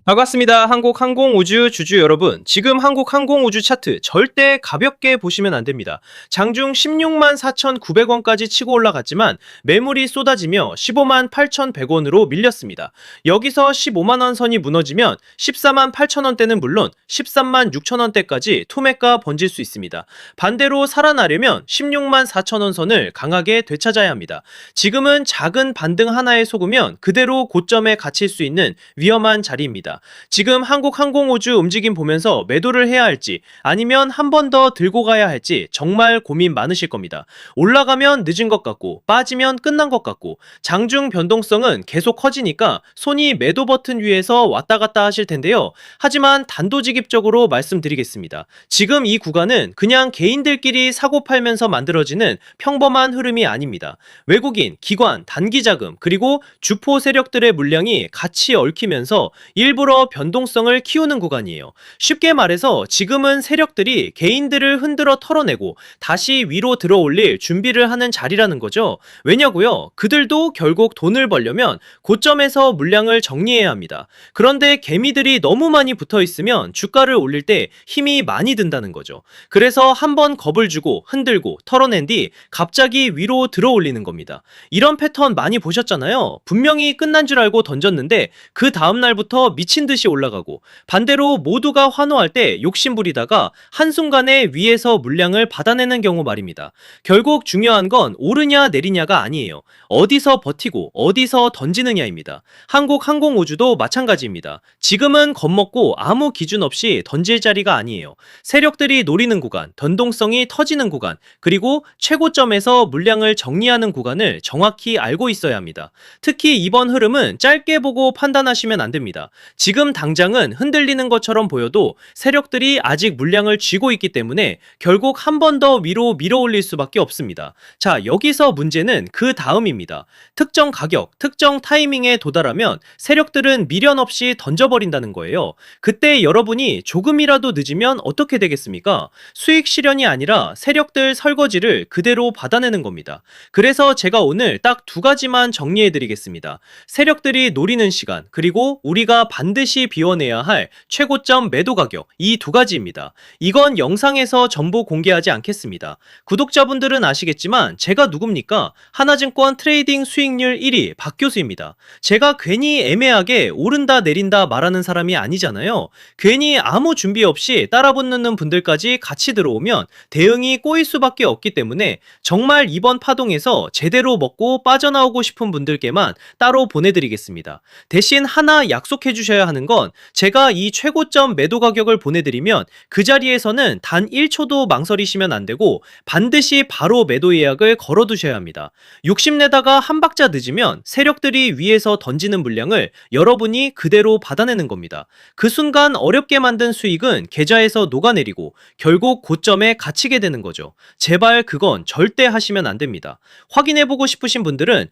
반갑습니다. 한국항공우주 주주 여러분. 지금 한국항공우주 차트 절대 가볍게 보시면 안 됩니다. 장중 16만 4,900원까지 치고 올라갔지만 매물이 쏟아지며 15만 8,100원으로 밀렸습니다. 여기서 15만 원 선이 무너지면 14만 8천원대는 물론 13만 6천원대까지 투매가 번질 수 있습니다. 반대로 살아나려면 16만 4천원 선을 강하게 되찾아야 합니다. 지금은 작은 반등 하나에 속으면 그대로 고점에 갇힐 수 있는 위험한 자리입니다. 지금 한국항공우주 움직임 보면서 매도를 해야 할지 아니면 한 번 더 들고 가야 할지 정말 고민 많으실 겁니다. 올라가면 늦은 것 같고 빠지면 끝난 것 같고 장중 변동성은 계속 커지니까 손이 매도 버튼 위에서 왔다 갔다 하실 텐데요. 하지만 단도직입적으로 말씀드리겠습니다. 지금 이 구간은 그냥 개인들끼리 사고 팔면서 만들어지는 평범한 흐름이 아닙니다. 외국인, 기관, 단기자금 그리고 주포 세력들의 물량이 같이 얽히면서 일부러 변동성을 키우는 구간이에요. 쉽게 말해서 지금은 세력들이 개인들을 흔들어 털어내고 다시 위로 들어올릴 준비를 하는 자리라는 거죠. 왜냐고요? 그들도 결국 돈을 벌려면 고점에서 물량을 정리해야 합니다. 그런데 개미들이 너무 많이 붙어 있으면 주가를 올릴 때 힘이 많이 든다는 거죠. 그래서 한번 겁을 주고 흔들고 털어낸 뒤 갑자기 위로 들어올리는 겁니다. 이런 패턴 많이 보셨잖아요. 분명히 끝난 줄 알고 던졌는데 그 다음날부터 미친 듯이 올라가고 반대로 모두가 환호할 때 욕심부리다가 한순간에 위에서 물량을 받아내는 경우 말입니다. 결국 중요한 건 오르냐 내리냐가 아니에요. 어디서 버티고 어디서 던지느냐입니다. 한국항공우주도 마찬가지입니다. 지금은 겁먹고 아무 기준 없이 던질 자리가 아니에요. 세력들이 노리는 구간, 변동성이 터지는 구간, 그리고 최고점에서 물량을 정리하는 구간을 정확히 알고 있어야 합니다. 특히 이번 흐름은 짧게 보고 판단하시면 안 됩니다. 지금 당장은 흔들리는 것처럼 보여도 세력들이 아직 물량을 쥐고 있기 때문에 결국 한 번 더 위로 밀어올릴 수밖에 없습니다. 자, 여기서 문제는 그 다음입니다. 특정 가격, 특정 타이밍에 도달하면 세력들은 미련 없이 던져버린다는 거예요. 그때 여러분이 조금이라도 늦으면 어떻게 되겠습니까? 수익 실현이 아니라 세력들 설거지를 그대로 받아내는 겁니다. 그래서 제가 오늘 딱 두 가지만 정리해드리겠습니다. 세력들이 노리는 시간, 그리고 우리가 반드시 비워내야 할 최고점 매도 가격, 이 두 가지입니다. 이건 영상에서 전부 공개하지 않겠습니다. 구독자분들은 아시겠지만 제가 누굽니까? 하나증권 트레이딩 수익률 1위 박교수입니다. 제가 괜히 애매하게 오른다 내린다 말하는 사람이 아니잖아요. 괜히 아무 준비 없이 따라붙는 분들까지 같이 들어오면 대응이 꼬일 수밖에 없기 때문에 정말 이번 파동에서 제대로 먹고 빠져나오고 싶은 분들께만 따로 보내드리겠습니다. 대신 하나 약속해 주셔야 하는 건 제가 이 최고점 매도 가격을 보내드리면 그 자리에서는 단 1초도 망설이시면 안 되고 반드시 바로 매도 예약을 걸어 두셔야 합니다. 욕심내다가 한 박자 늦으면 세력들이 위에서 던지는 물량을 여러분이 그대로 받아내는 겁니다. 그 순간 어렵게 만든 수익은 계좌에서 녹아내리고 결국 고점에 갇히게 되는 거죠. 제발 그건 절대 하시면 안 됩니다. 확인해보고 싶으신 분들은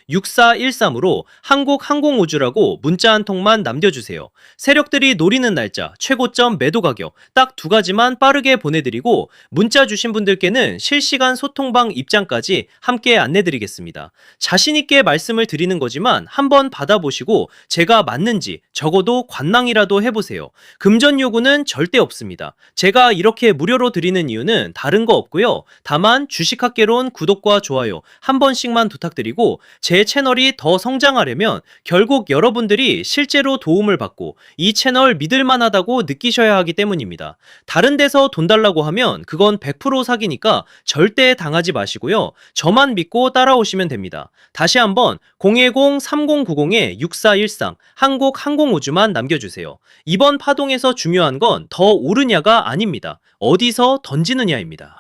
010-3090-6413으로 한국항공우주라고 문자 한 통만 남겨주세요. 세력들이 노리는 날짜, 최고점 매도 가격 딱 두 가지만 빠르게 보내드리고 문자 주신 분들께는 실시간 소통방 입장까지 함께 안내드리겠습니다. 자신있게 말씀을 드리는 거지만 한번 받아보시고 제가 맞는지 적어도 관망이라도 해보세요. 금전 요구는 절대 없습니다. 제가 이렇게 무료로 드리는 이유는 다른 거 없고요. 다만 주식학개론 구독과 좋아요 한 번씩만 부탁드리고 제 채널이 더 성장하려면 결국 여러분들이 실제로 도움을 받고 이 채널 믿을만하다고 느끼셔야 하기 때문입니다. 다른 데서 돈 달라고 하면 그건 100% 사기니까 절대 당하지 마시고요. 저만 믿고 따라오시면 됩니다. 다시 한번 010-3090-6413 한국항공우주만 남겨주세요. 이번 파동에서 중요한 건 더 오르냐가 아닙니다. 어디서 던지느냐입니다.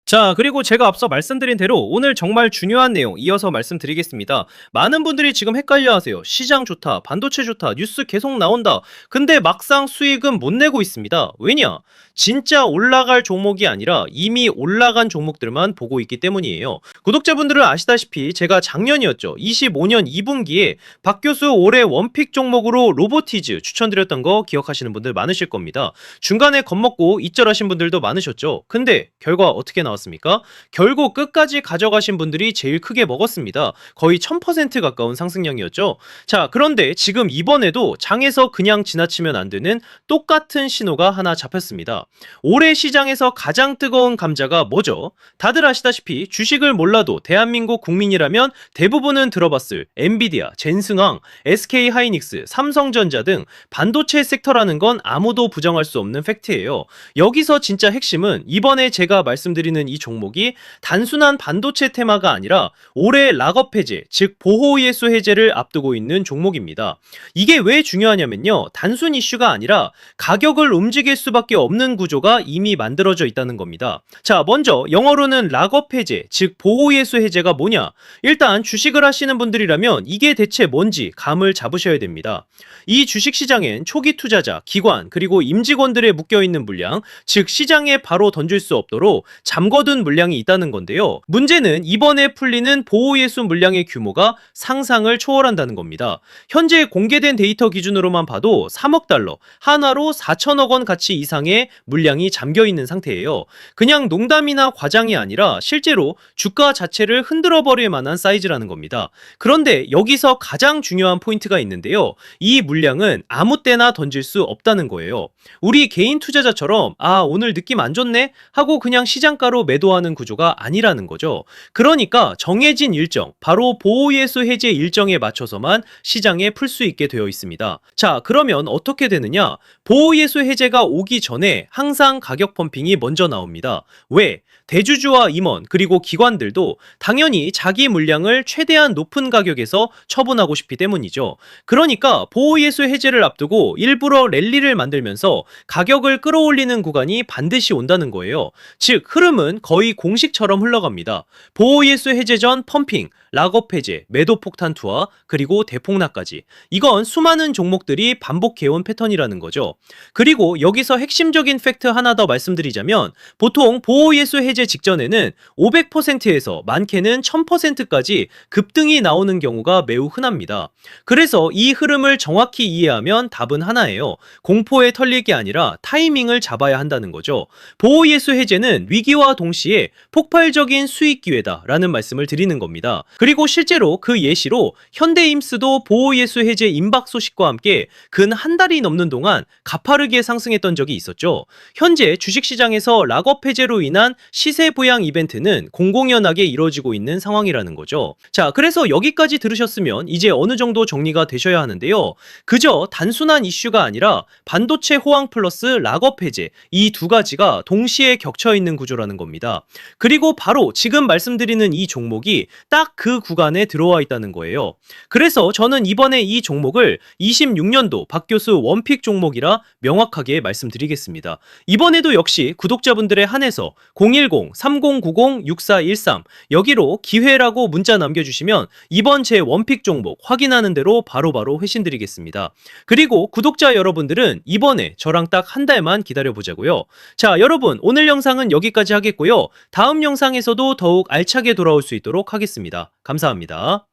자, 그리고 제가 앞서 말씀드린 대로 오늘 정말 중요한 내용 이어서 말씀드리겠습니다. 많은 분들이 지금 헷갈려 하세요. 시장 좋다, 반도체 좋다, 뉴스 계속 나온다. 근데 막상 수익은 못 내고 있습니다. 왜냐? 진짜 올라갈 종목이 아니라 이미 올라간 종목들만 보고 있기 때문이에요. 구독자분들은 아시다시피 제가 작년이었죠. 25년 2분기에 박 교수 올해 원픽 종목으로 로보티즈 추천드렸던 거 기억하시는 분들 많으실 겁니다. 중간에 겁먹고 잊절하신 분들도 많으셨죠. 근데 결과 어떻게 나왔습니까? 나왔습니까? 결국 끝까지 가져가신 분들이 제일 크게 먹었습니다. 거의 1000% 가까운 상승량이었죠. 자, 그런데 지금 이번에도 장에서 그냥 지나치면 안 되는 똑같은 신호가 하나 잡혔습니다. 올해 시장에서 가장 뜨거운 감자가 뭐죠? 다들 아시다시피 주식을 몰라도 대한민국 국민이라면 대부분은 들어봤을 엔비디아, 젠승왕, SK하이닉스, 삼성전자 등 반도체 섹터라는 건 아무도 부정할 수 없는 팩트예요. 여기서 진짜 핵심은 이번에 제가 말씀드리는 이 종목이 단순한 반도체 테마가 아니라 올해 락업 해제, 즉 보호예수 해제를 앞두고 있는 종목입니다. 이게 왜 중요하냐면요. 단순 이슈가 아니라 가격을 움직일 수밖에 없는 구조가 이미 만들어져 있다는 겁니다. 자, 먼저 영어로는 락업 해제, 즉 보호예수 해제가 뭐냐? 일단 주식을 하시는 분들이라면 이게 대체 뭔지 감을 잡으셔야 됩니다. 이 주식시장엔 초기 투자자, 기관, 그리고 임직원들의 묶여있는 물량, 즉 시장에 바로 던질 수 없도록 잠궈둔 물량이 있다는 건데요. 문제는 이번에 풀리는 보호예수 물량의 규모가 상상을 초월한다는 겁니다. 현재 공개된 데이터 기준으로만 봐도 3억 달러, 하나로 4천억 원 가치 이상의 물량이 잠겨있는 상태예요. 그냥 농담이나 과장이 아니라 실제로 주가 자체를 흔들어버릴 만한 사이즈라는 겁니다. 그런데 여기서 가장 중요한 포인트가 있는데요. 이 물량은 아무 때나 던질 수 없다는 거예요. 우리 개인 투자자처럼 오늘 느낌 안 좋네 하고 그냥 시장가로 매도하는 구조가 아니라는 거죠. 그러니까 정해진 일정, 바로 보호예수 해제 일정에 맞춰서만 시장에 풀 수 있게 되어 있습니다. 자, 그러면 어떻게 되느냐? 보호예수 해제가 오기 전에 항상 가격 펌핑이 먼저 나옵니다. 왜? 대주주와 임원 그리고 기관들도 당연히 자기 물량을 최대한 높은 가격에서 처분하고 싶기 때문이죠. 그러니까 보호예수 해제를 앞두고 일부러 랠리를 만들면서 가격을 끌어올리는 구간이 반드시 온다는 거예요. 즉 흐름은 거의 공식처럼 흘러갑니다. 보호예수 해제 전 펌핑, 락업 해제, 매도 폭탄 투하, 그리고 대폭락까지. 이건 수많은 종목들이 반복해온 패턴이라는 거죠. 그리고 여기서 핵심적인 팩트 하나 더 말씀드리자면 보통 보호예수 해제 직전에는 500%에서 많게는 1000%까지 급등이 나오는 경우가 매우 흔합니다. 그래서 이 흐름을 정확히 이해하면 답은 하나예요. 공포에 털릴 게 아니라 타이밍을 잡아야 한다는 거죠. 보호예수 해제는 위기와 동시에 폭발적인 수익 기회다라는 말씀을 드리는 겁니다. 그리고 실제로 그 예시로 현대임스도 보호예수 해제 임박 소식과 함께 근 한 달이 넘는 동안 가파르게 상승했던 적이 있었죠. 현재 주식시장에서 락업 해제로 인한 시세 부양 이벤트는 공공연하게 이루어지고 있는 상황이라는 거죠. 자, 그래서 여기까지 들으셨으면 이제 어느 정도 정리가 되셔야 하는데요. 그저 단순한 이슈가 아니라 반도체 호황 플러스 락업 해제, 이 두 가지가 동시에 겹쳐 있는 구조라는 겁니다. 그리고 바로 지금 말씀드리는 이 종목이 딱 그 구간에 들어와 있다는 거예요. 그래서 저는 이번에 이 종목을 26년도 박 교수 원픽 종목이라 명확하게 말씀드리겠습니다. 이번에도 역시 구독자분들의 한해서 010-3090-6413 여기로 기회라고 문자 남겨주시면 이번 제 원픽 종목 확인하는 대로 바로바로 회신드리겠습니다. 그리고 구독자 여러분들은 이번에 저랑 딱 한 달만 기다려보자고요. 자, 여러분 오늘 영상은 여기까지 하겠고요. 다음 영상에서도 더욱 알차게 돌아올 수 있도록 하겠습니다. 감사합니다.